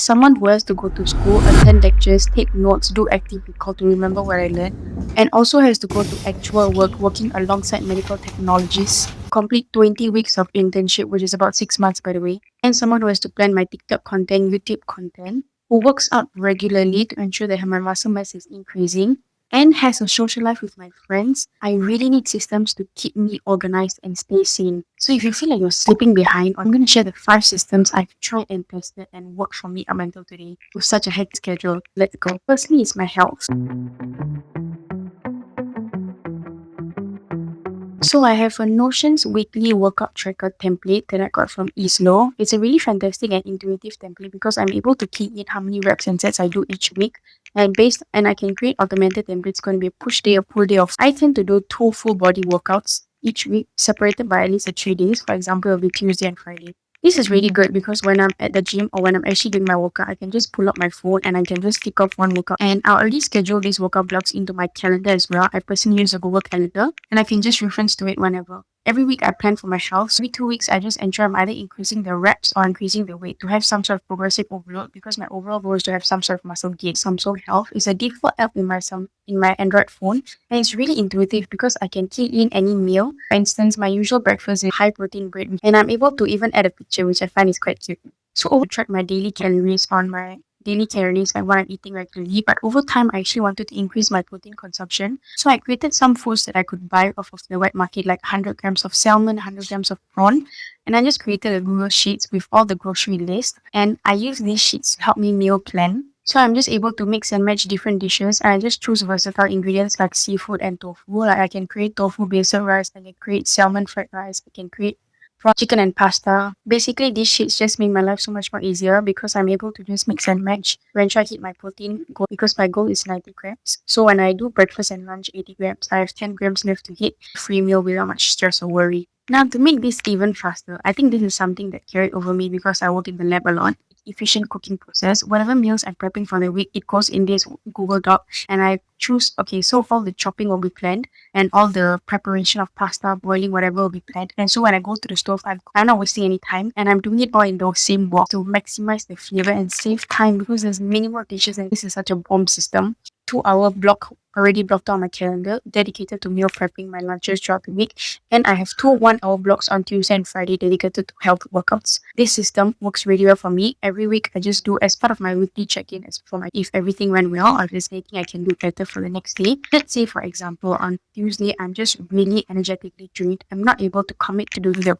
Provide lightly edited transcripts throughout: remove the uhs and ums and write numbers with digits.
Someone who has to go to school, attend lectures, take notes, do active recall to remember what I learned, and also has to go to actual work, working alongside medical technologists, complete 20 weeks of internship, which is about 6 months, by the way, and someone who has to plan my TikTok content, YouTube content, who works out regularly to ensure that my muscle mass is increasing, and has a social life with my friends. I really need systems to keep me organized and stay sane. So if you feel like you're slipping behind, I'm going to share the 5 systems I've tried and tested and worked for me up until today with such a hectic schedule. Let's go. Firstly is my health. So I have a Notion's weekly workout tracker template that I got from Islo. It's a really fantastic and intuitive template because I'm able to key in how many reps and sets I do each week. And I can create automated templates. It's going to be a push day, a pull day of. I tend to do 2 full body workouts each week, separated by at least 3 days. For example, it'll be Tuesday and Friday. This is really good because when I'm at the gym or when I'm actually doing my workout, I can just pull up my phone and I can just tick off one workout. And I'll already schedule these workout blocks into my calendar as well. I personally use a Google Calendar and I can just reference to it whenever. Every week I plan for my health. So every 2 weeks I just ensure I'm either increasing the reps or increasing the weight to have some sort of progressive overload because my overall goal is to have some sort of muscle gain. Samsung Health is a default app in my Android phone and it's really intuitive because I can key in any meal. For instance, my usual breakfast is high protein bread and I'm able to even add a picture which I find is quite cute. So over track my daily calories on my daily calories and what I'm eating regularly, but over time I actually wanted to increase my protein consumption. So I created some foods that I could buy off of the wet market, like 100 grams of salmon, 100 grams of prawn, and I just created a Google Sheets with all the grocery list. And I use these sheets to help me meal plan. So I'm just able to mix and match different dishes and I just choose versatile ingredients like seafood and tofu. Like I can create tofu basil rice, I can create salmon fried rice, I can create from chicken and pasta. Basically, these sheets just make my life so much more easier because I'm able to just mix and match when I hit my protein goal because my goal is 90 grams. So when I do breakfast and lunch 80 grams, I have 10 grams left to hit free meal without much stress or worry. Now, to make this even faster, I think this is something that carried over me because I work in the lab a lot. Efficient cooking process. Whatever meals I'm prepping for the week, it goes in this Google Doc, and I choose. Okay, so all the chopping will be planned, and all the preparation of pasta, boiling, whatever will be planned. And so when I go to the stove, I'm not wasting any time, and I'm doing it all in the same wok to maximize the flavor and save time because there's minimal dishes, and this is such a bomb system. 2 hour block already blocked out on my calendar dedicated to meal prepping my lunches throughout the week, and I have 2 1 hour blocks on Tuesday and Friday dedicated to health workouts. This system works really well for me. Every week I just do as part of my weekly check-in as for my if everything went well or if there's anything I can do better for the next day. Let's say for example on Tuesday I'm just really energetically drained. I'm not able to commit to do the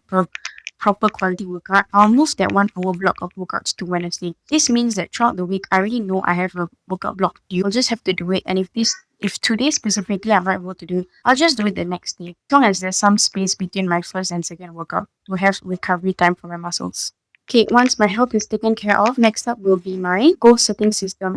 proper quality workout. I'll move that 1 hour block of workouts to Wednesday. This means that throughout the week I already know I have a workout block due. I'll just have to do it, and if today specifically I'm not able to do, I'll just do it the next day. As long as there's some space between my first and second workout to have recovery time for my muscles. Okay, once my health is taken care of, next up will be my goal setting system.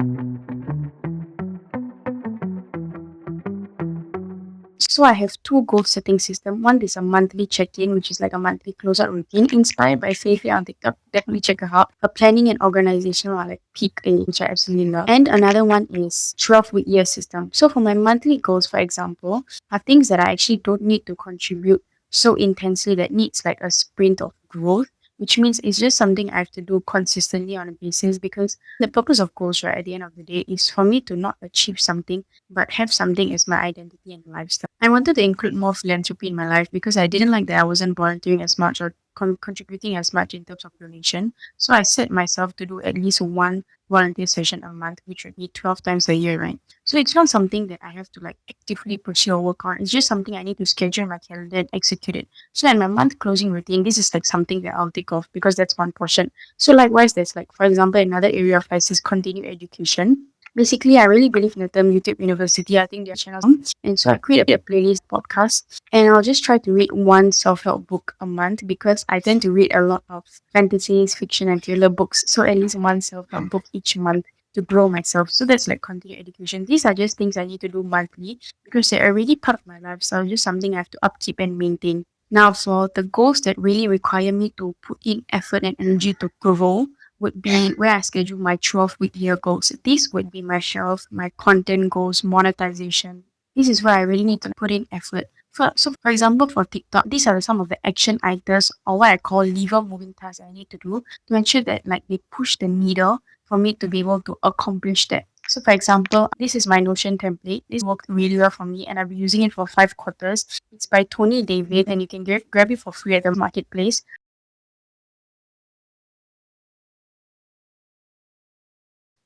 So I have 2 goal setting system. One is a monthly check-in, which is like a monthly closeout routine inspired by Faith on TikTok. Definitely check her out. A planning and organization are like peak A, which I absolutely love. And another one is 12-week year system. So for my monthly goals, for example, are things that I actually don't need to contribute so intensely that needs like a sprint of growth, which means it's just something I have to do consistently on a basis because the purpose of goals, right, at the end of the day is for me to not achieve something but have something as my identity and lifestyle. I wanted to include more philanthropy in my life because I didn't like that I wasn't volunteering as much or contributing as much in terms of donation. So I set myself to do at least one volunteer session a month, which would be 12 times a year, right? So it's not something that I have to like actively pursue or work on. It's just something I need to schedule in my calendar and execute it. So in my month closing routine, this is like something that I'll take off because that's one portion. So likewise, there's like, for example, another area of life is continued education. Basically, I really believe in the term YouTube University. I think their channels. And so I create a playlist podcast and I'll just try to read one self-help book a month because I tend to read a lot of fantasies, fiction and thriller books. So at least one self-help book each month to grow myself. So that's like continued education. These are just things I need to do monthly because they're already part of my lifestyle, just something I have to upkeep and maintain. Now, for the goals that really require me to put in effort and energy to grow, would be where I schedule my 12-week year goals. These would be my health, my content goals, monetization. This is where I really need to put in effort For example, for TikTok, these are some of the action items or what I call lever moving tasks I need to do to ensure that like they push the needle for me to be able to accomplish that. So for example, this is my Notion template. This worked really well for me and I've been using it for 5 quarters. It's by Tony David and you can grab it for free at the marketplace.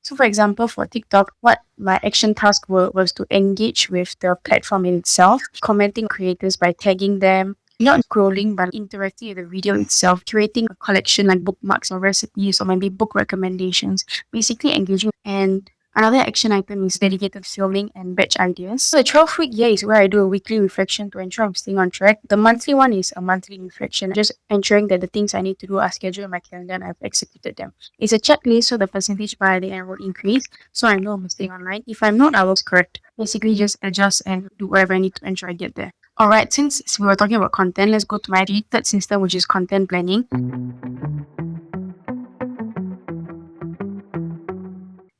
So, for example, for TikTok, what my action task was to engage with the platform in itself, commenting creators by tagging them, not scrolling but interacting with the video itself, curating a collection like bookmarks or recipes or maybe book recommendations, basically engaging. And another action item is dedicated to filming and batch ideas. So the 12-week year is where I do a weekly reflection to ensure I'm staying on track. The monthly one is a monthly reflection, just ensuring that the things I need to do are scheduled in my calendar and I've executed them. It's a checklist, so the percentage by the end will increase. So I know I'm staying online. If I'm not, I will correct. Basically, just adjust and do whatever I need to ensure I get there. Alright, since we were talking about content, let's go to my third system, which is content planning.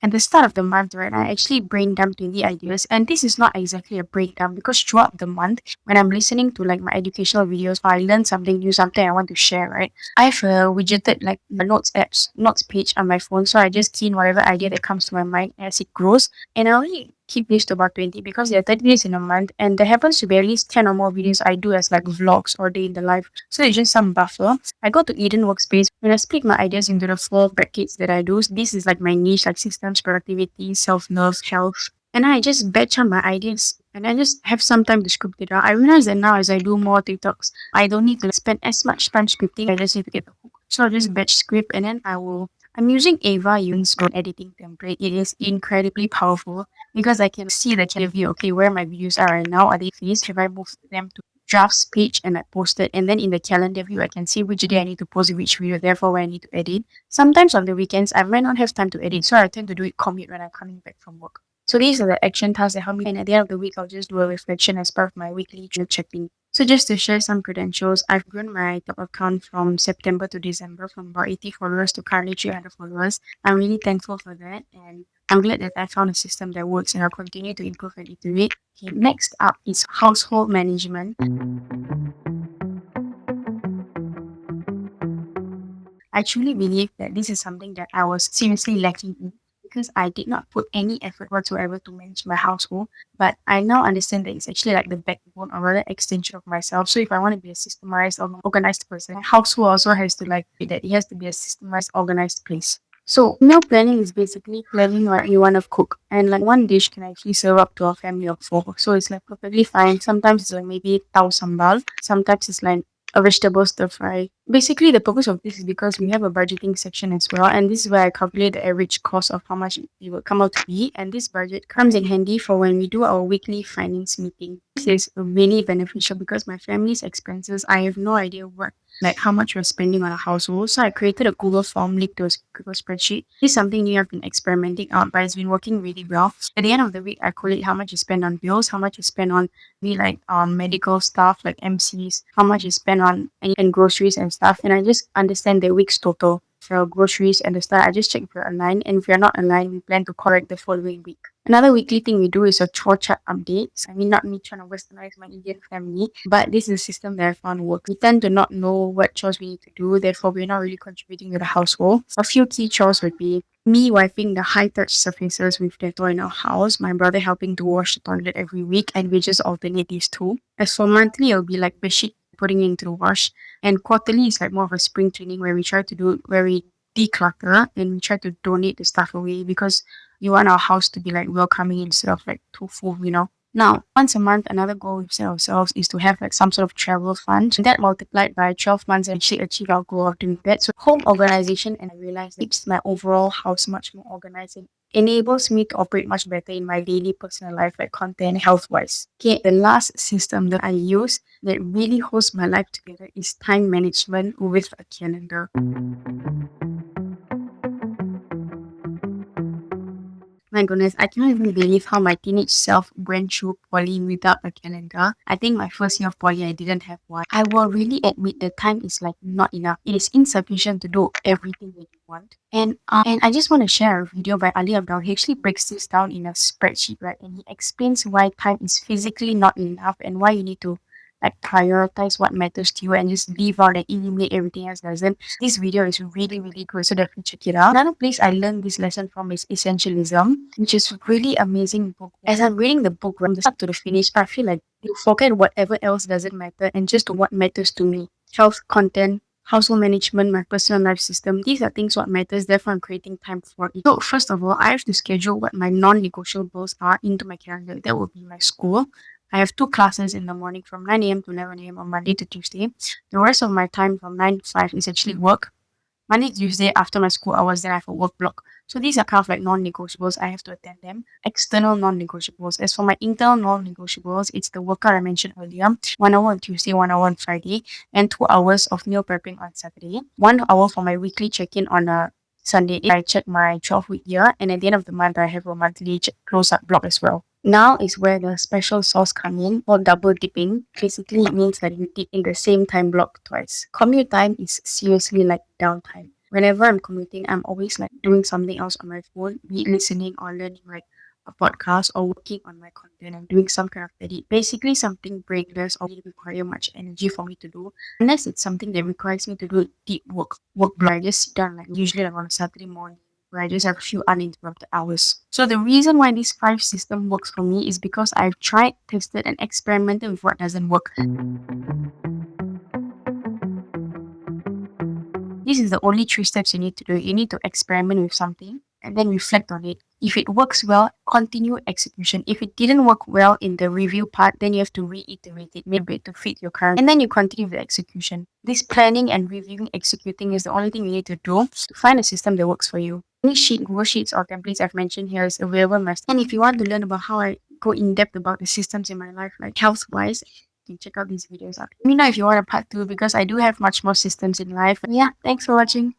At the start of the month, right, I actually brain dump 20 ideas. And this is not exactly a brain dump because throughout the month, when I'm listening to like my educational videos, or I learn something new, something I want to share, right? I've widgeted like the notes page on my phone. So I just key in whatever idea that comes to my mind as it grows. And I only keep this to about 20 because there are 30 days in a month. And there happens to be at least 10 or more videos I do as like vlogs or day in the life. So it's just some buffer. I go to Eden Workspace. When I split my ideas into the 4 brackets that I do, this is like my niche, like systems, productivity, self-love, health. And I just batch on my ideas and I just have some time to script it out. I realize that now as I do more TikToks, I don't need to spend as much time scripting. I just need to get the hook. So I'll just batch script and then I'm using Ava Yun's editing template. It is incredibly powerful because I can see the view, okay, where my videos are right now. Are they phased? Have I moved them to drafts page and I post it? And then in the calendar view, I can see which day I need to post which video, therefore where I need to edit. Sometimes on the weekends, I might not have time to edit, so I tend to do it commute when I'm coming back from work. So these are the action tasks that help me. And at the end of the week, I'll just do a reflection as part of my weekly checking. So just to share some credentials, I've grown my top account from September to December from about 80 followers to currently 300 followers. I'm really thankful for that. And I'm glad that I found a system that works and I'll continue to improve and iterate. Okay, next up is household management. I truly believe that this is something that I was seriously lacking in because I did not put any effort whatsoever to manage my household. But I now understand that it's actually like the backbone or rather extension of myself. So if I want to be a systemized or organized person, my household also has to like be that it has to be a systemized, organized place. So meal planning is basically planning what you want to cook. And like one dish can actually serve up to a family of 4. So it's like perfectly fine. Sometimes it's like maybe tau sambal. Sometimes it's like a vegetable stir fry. Basically, the purpose of this is because we have a budgeting section as well, and this is where I calculate the average cost of how much it will come out to be. And this budget comes in handy for when we do our weekly finance meeting. This is really beneficial because my family's expenses, I have no idea what like how much we're spending on a household. So I created a Google form linked to a Google spreadsheet. This is something new I've been experimenting out, but it's been working really well. At the end of the week, I collate how much you spend on bills, how much you spend on be like medical stuff like MCs, how much you spend on and groceries and stuff, and I just understand the week's total for groceries and the stuff. I just check if you're aligned, and if you're not aligned, we plan to correct the following week. Another weekly thing we do is a chore chart updates. I mean, not me trying to westernize my Indian family, but this is a system that I found works. We tend to not know what chores we need to do, therefore we're not really contributing to the household. A few key chores would be me wiping the high touch surfaces with Dettol in our house, my brother helping to wash the toilet every week, and we just alternate these two. As for monthly, it'll be like bedsheet putting it into the wash, and quarterly is like more of a spring cleaning where we try to do where we declutter and we try to donate the stuff away because we want our house to be like welcoming instead of like too full. Now, once a month, another goal we've set ourselves is to have like some sort of travel fund. That multiplied by 12 months and actually achieve our goal of doing that. So home organization, and I realized it keeps my overall house much more organized and enables me to operate much better in my daily personal life, like content, health wise. Okay, the last system that I use that really holds my life together is time management with a calendar. My goodness, I cannot even believe how my teenage self went through poly without a calendar. I think my first year of poly, I didn't have one. I will really admit the time is like not enough. It is insufficient to do everything that you want. And I just want to share a video by Ali Abdul. He actually breaks this down in a spreadsheet, right? And he explains why time is physically not enough and why you need to like prioritize what matters to you and just leave out and eliminate everything else doesn't. This video is really, really good. So definitely check it out. Another place I learned this lesson from is Essentialism, which is really amazing book. As I'm reading the book from the start to the finish, I feel like you forget whatever else doesn't matter and just what matters to me. Health, content, household management, my personal life system. These are things what matters. Therefore, I'm creating time for it. So first of all, I have to schedule what my non-negotiables are into my calendar. That will be my school. I have two classes in the morning from 9 a.m. to 11 a.m. on Monday to Tuesday. The rest of my time from 9 to 5 is actually work. Monday, Tuesday, after my school hours, then I have a work block. So these are kind of like non-negotiables. I have to attend them. External non-negotiables. As for my internal non-negotiables, it's the workout I mentioned earlier. 1 hour on Tuesday, 1 hour on Friday, and 2 hours of meal prepping on Saturday. 1 hour for my weekly check-in on a Sunday. I check my 12-week year, and at the end of the month, I have a monthly close-up block as well. Now is where the special sauce come in, or double dipping. Basically, it means that you dip in the same time block twice. Commute time is seriously like downtime. Whenever I'm commuting, I'm always like doing something else on my phone, be it listening or learning like a podcast or working on my content and doing some kind of edit. Basically, something brainless or really require much energy for me to do. Unless it's something that requires me to do deep work block. I just sit down like usually like on a Saturday morning where I just have a few uninterrupted hours. So the reason why this five system works for me is because I've tried, tested, and experimented with what doesn't work. This is the only three steps you need to do. You need to experiment with something and then reflect on it. If it works well, continue execution. If it didn't work well in the review part, then you have to reiterate it, maybe to fit your current, and then you continue with the execution. This planning and reviewing, executing is the only thing you need to do to find a system that works for you. Any sheet, Google Sheets, or templates I've mentioned here is available in my. And if you want to learn about how I go in depth about the systems in my life, like health wise, you can check out these videos out. Let me know if you want a part two because I do have much more systems in life. Yeah, thanks for watching.